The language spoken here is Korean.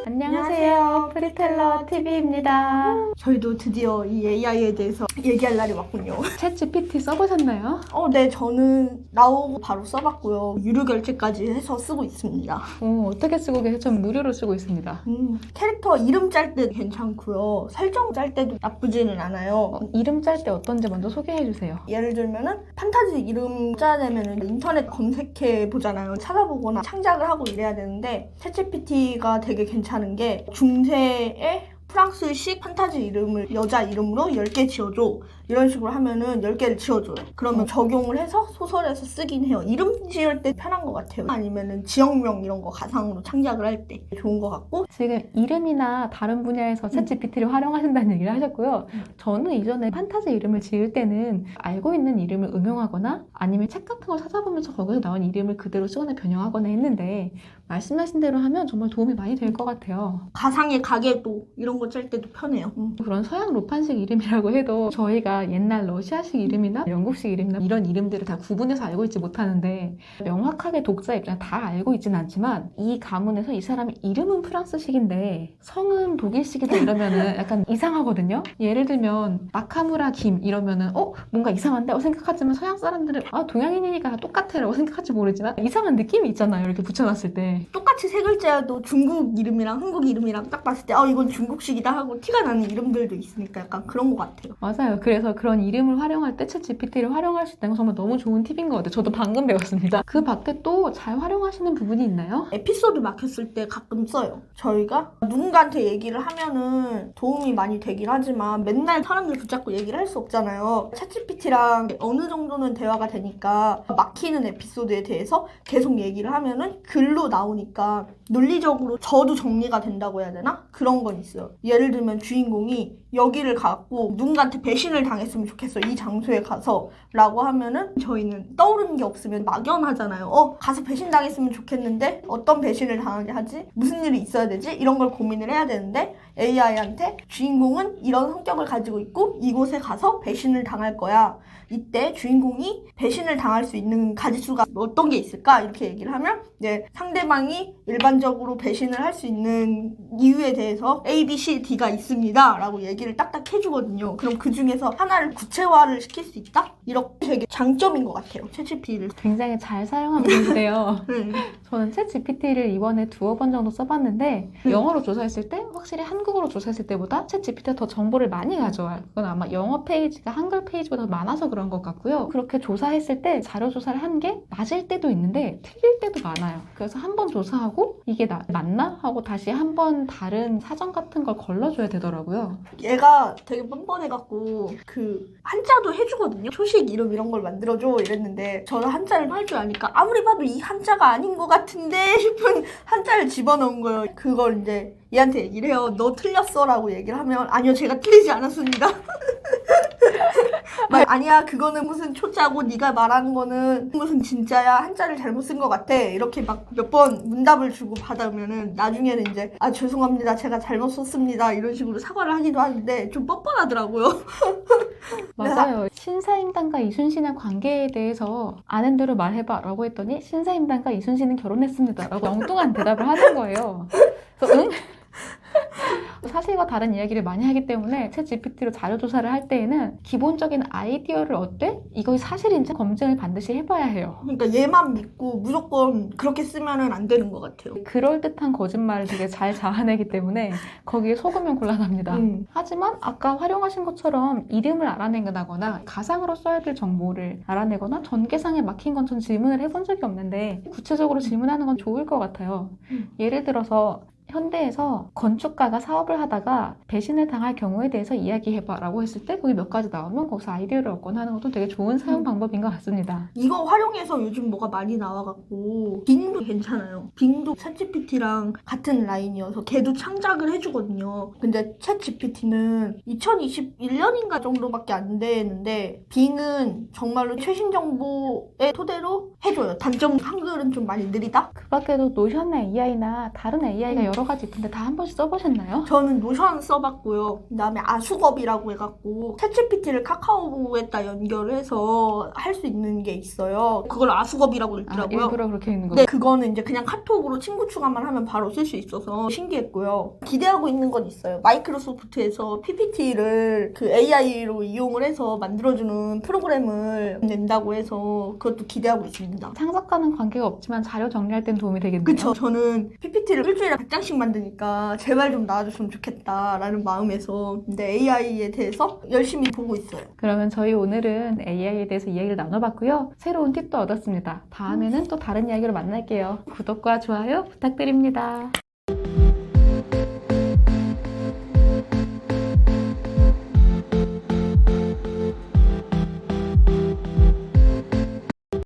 안녕하세요. 프리텔러 TV입니다. 저희도 드디어 이 AI에 대해서 얘기할 날이 왔군요. 챗GPT 써보셨나요? 네, 저는 나오고 바로 써봤고요. 유료 결제까지 해서 쓰고 있습니다. 어떻게 쓰고 계세요? 전 무료로 쓰고 있습니다. 캐릭터 이름 짤 때도 괜찮고요. 설정 짤 때도 나쁘지는 않아요. 이름 짤 때 어떤지 먼저 소개해주세요. 예를 들면은 판타지 이름 짜려면은 인터넷 검색해 보잖아요. 찾아보거나 창작을 하고 이래야 되는데 챗GPT가 되게 괜찮은 게 중세의 프랑스식 판타지 이름을 여자 이름으로 10개 지어줘. 이런 식으로 하면은 10개를 지어줘요. 그러면 적용을 해서 소설에서 쓰긴 해요. 이름 지을 때 편한 것 같아요. 아니면은 지역명 이런 거 가상으로 창작을 할 때 좋은 것 같고. 지금 이름이나 다른 분야에서 챗GPT를 활용하신다는 얘기를 하셨고요. 저는 이전에 판타지 이름을 지을 때는 알고 있는 이름을 응용하거나 아니면 책 같은 걸 찾아보면서 거기서 나온 이름을 그대로 쓰거나 변형하거나 했는데 말씀하신 대로 하면 정말 도움이 많이 될 것 같아요. 가상의 가게도 이런 거 짤 때도 편해요. 그런 서양 로판식 이름이라고 해도 저희가 옛날 러시아식 이름이나 영국식 이름이나 이런 이름들을 다 구분해서 알고 있지 못하는데 명확하게 독자 입장에 다 알고 있지는 않지만 이 가문에서 이 사람의 이름은 프랑스식인데 성은 독일식이다 이러면은 약간 이상하거든요. 예를 들면 마카무라 김 이러면은 뭔가 이상한데 생각하지만 서양 사람들은 동양인이니까 똑같아 라고 생각할지 모르지만 이상한 느낌이 있잖아요. 이렇게 붙여놨을 때 똑같이 세 글자여도 중국 이름이랑 한국 이름이랑 딱 봤을 때 이건 중국식이다 하고 티가 나는 이름들도 있으니까 약간 그런 것 같아요. 맞아요. 그래서 그런 이름을 활용할 때 챗GPT를 활용할 수 있다는 건 정말 너무 좋은 팁인 것 같아요. 저도 방금 배웠습니다. 그 밖에 또 잘 활용하시는 부분이 있나요? 에피소드 막혔을 때 가끔 써요. 저희가 누군가한테 얘기를 하면은 도움이 많이 되긴 하지만 맨날 사람들 붙잡고 얘기를 할 수 없잖아요. 챗GPT랑 어느 정도는 대화가 되니까 막히는 에피소드에 대해서 계속 얘기를 하면은 글로 나오니까 논리적으로 저도 정리가 된다고 해야 되나? 그런 건 있어요. 예를 들면 주인공이 여기를 가고 누군가한테 배신을 당했으면 좋겠어. 이 장소에 가서 라고 하면은 저희는 떠오르는 게 없으면 막연하잖아요. 가서 배신 당했으면 좋겠는데 어떤 배신을 당하게 하지? 무슨 일이 있어야 되지? 이런 걸 고민을 해야 되는데 AI한테 주인공은 이런 성격을 가지고 있고 이곳에 가서 배신을 당할 거야. 이때 주인공이 배신을 당할 수 있는 가지수가 어떤 게 있을까? 이렇게 얘기를 하면 상대방이 일반적으로 배신을 할 수 있는 이유에 대해서 A, B, C, D가 있습니다. 라고 얘기를 딱딱 해주거든요. 그럼 그 중에서 하나를 구체화를 시킬 수 있다? 이렇게 되게 장점인 것 같아요. 챗GPT를. 굉장히 잘 사용하고 계신데요. 네. 저는 챗GPT를 이번에 2번 정도 써봤는데 영어로 조사했을 때 확실히 한국어로 조사했을 때보다 챗GPT가 더 정보를 많이 가져와요. 그건 아마 영어 페이지가 한글 페이지보다 많아서 그런 것 같고요. 그렇게 조사했을 때 자료 조사를 한 게 맞을 때도 있는데 틀릴 때도 많아요. 그래서 한 번 조사하고 이게 맞나? 하고 다시 한 번 다른 사전 같은 걸 걸러줘야 되더라고요. 얘가 되게 뻔뻔해갖고 한자도 해주거든요. 초식 이름 이런 걸 만들어줘 이랬는데 저는 한자를 할 줄 아니까 아무리 봐도 이 한자가 아닌 것 같은데 싶은 한자를 집어넣은 거예요. 그걸 이제 얘한테 얘기를 해요. 너 틀렸어 라고 얘기를 하면 아니요 제가 틀리지 않았습니다. 아니야 그거는 무슨 초자고 네가 말하는 거는 무슨 진짜야 한자를 잘못 쓴 것 같아 이렇게 막 몇 번 문답을 주고 받아오면은 나중에는 이제 죄송합니다 제가 잘못 썼습니다 이런 식으로 사과를 하기도 하는데 좀 뻔뻔하더라고요. 맞아요. 신사임당과 이순신의 관계에 대해서 아는 대로 말해봐 라고 했더니 신사임당과 이순신은 결혼했습니다 라고 엉뚱한 대답을 하는 거예요. 그래서 응? 사실과 다른 이야기를 많이 하기 때문에 챗GPT로 자료 조사를 할 때에는 기본적인 아이디어를 얻되 이것이 사실인지 검증을 반드시 해봐야 해요. 그러니까 얘만 믿고 무조건 그렇게 쓰면은 안 되는 것 같아요. 그럴듯한 거짓말을 되게 잘 자아내기 때문에 거기에 속으면 곤란합니다. 하지만 아까 활용하신 것처럼 이름을 알아낸다거나 가상으로 써야 될 정보를 알아내거나 전개상에 막힌 건 전 질문을 해본 적이 없는데 구체적으로 질문하는 건 좋을 것 같아요. 예를 들어서 현대에서 건축가가 사업을 하다가 배신을 당할 경우에 대해서 이야기해봐 라고 했을 때 거기 몇 가지 나오면 거기서 아이디어를 얻거나 하는 것도 되게 좋은 사용 방법인 것 같습니다. 이거 활용해서 요즘 뭐가 많이 나와갖고 빙도 괜찮아요. 빙도 챗GPT랑 같은 라인이어서 걔도 창작을 해주거든요. 근데 챗GPT는 2021년인가 정도밖에 안 되는데 빙은 정말로 최신 정보의 토대로 해줘요. 단점 한글은 좀 많이 느리다? 그 밖에도 노션의 AI나 다른 AI가 여러 여러 가지 있던데 다 한 번씩 써보셨나요? 저는 노션 써봤고요. 그다음에 아수겁이라고 해갖고 챗GPT를 카카오에다 연결을 해서 할 수 있는 게 있어요. 그걸 아수겁이라고 읽더라고요. 일부러 그렇게 있는 거죠? 네, 그거는 이제 그냥 카톡으로 친구 추가만 하면 바로 쓸 수 있어서 신기했고요. 기대하고 있는 건 있어요. 마이크로소프트에서 PPT를 그 AI로 이용을 해서 만들어주는 프로그램을 낸다고 해서 그것도 기대하고 있습니다. 창작과는 관계가 없지만 자료 정리할 땐 도움이 되겠네요. 그쵸. 저는 PPT를 일주일에 100장씩 만드니까 제발 좀 나와줬으면 좋겠다라는 마음에서 근데 AI에 대해서 열심히 보고 있어요. 그러면 저희 오늘은 AI에 대해서 이야기를 나눠봤고요. 새로운 팁도 얻었습니다. 다음에는 또 다른 이야기로 만날게요. 구독과 좋아요 부탁드립니다.